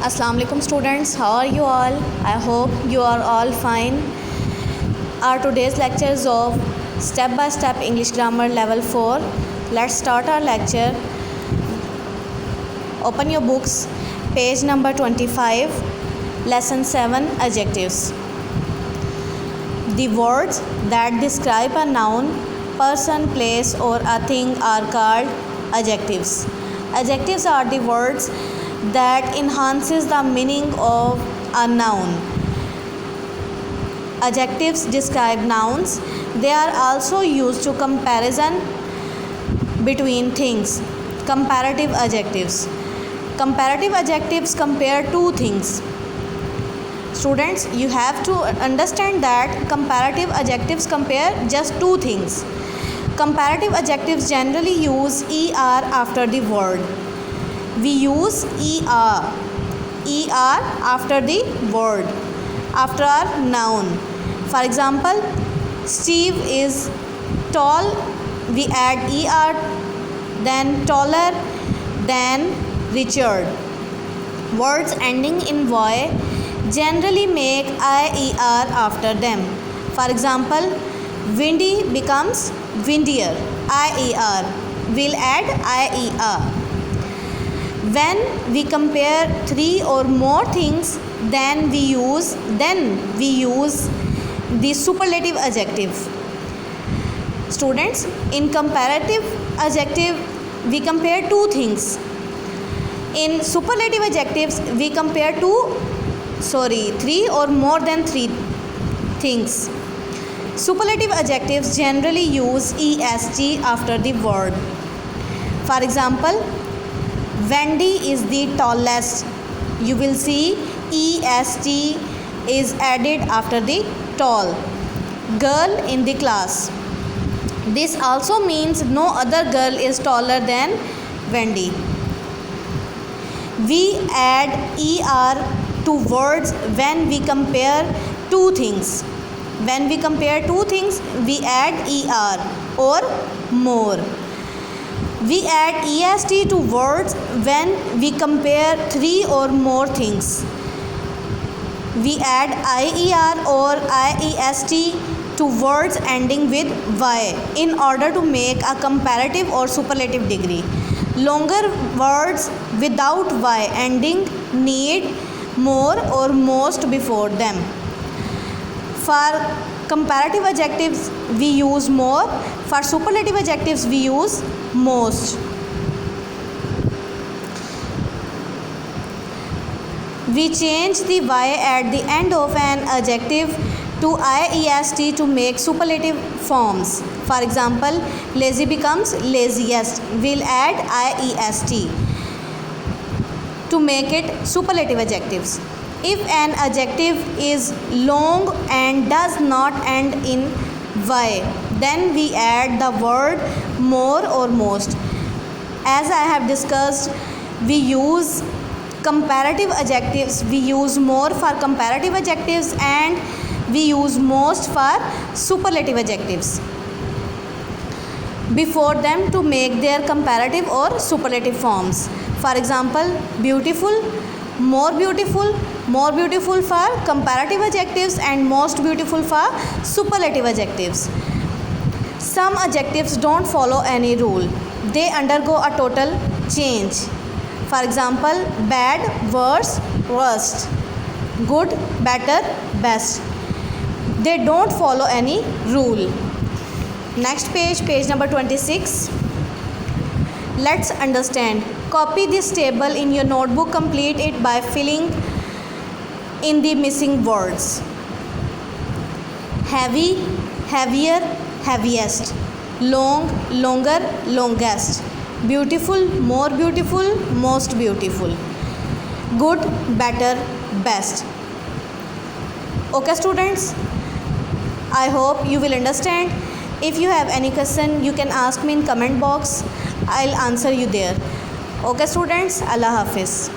Assalamu alaikum students, how are you all? I hope you are all fine. Our today's lecture is of step by step English grammar level 4. Let's start our lecture. Open your books, page number 25, lesson 7, adjectives. The words that describe a noun, person, place or a thing are called adjectives. Adjectives are the words that enhances the meaning of a noun. Adjectives describe nouns. They are also used to comparison between things. Comparative adjectives. Comparative adjectives compare two things. Students, you have to understand that comparative adjectives compare just two things. Comparative adjectives generally use er after the word. We use er after the word, after our noun. For example, Steve is tall, we add er, then taller than Richard. Words ending in y generally make ier after them. For example, windy becomes windier, ier. We'll add ier. When we compare three or more things, then we use the superlative adjective. Students, in comparative adjective we compare two things. In superlative adjectives we compare three or more than three things. Superlative adjectives generally use est after the word. For example, Wendy is the tallest. You will see est is added after the tall. Girl in the class. This also means no other girl is taller than Wendy. We add er to words when we compare two things. When we compare two things, we add er or more. We add est to words when we compare three or more things. We add ier or iest to words ending with y in order to make a comparative or superlative degree. Longer words without y ending need more or most before them. For comparative adjectives we use more. For superlative adjectives we use most. We change the y at the end of an adjective to iest to make superlative forms. For example, lazy becomes laziest. We'll add iest to make it superlative adjectives. If an adjective is long and does not end in y, then we add the word more or most. As I have discussed, we use comparative adjectives. We use more for comparative adjectives and we use most for superlative adjectives before them to make their comparative or superlative forms. For example, beautiful, more beautiful for comparative adjectives and most beautiful for superlative adjectives. Some adjectives don't follow any rule. They undergo a total change. For example, bad, worse, worst, good, better, best. They don't follow any rule. Next page, page number 26. Let's understand. Copy this table in your notebook. Complete it by filling in the missing words. Heavy, heavier, heaviest. Long, longer, longest. Beautiful, more beautiful, most beautiful. Good, better, best. Okay students, I hope you will understand. If you have any question, you can ask me in comment box. I'll answer you there. Okay students, Allah Hafiz.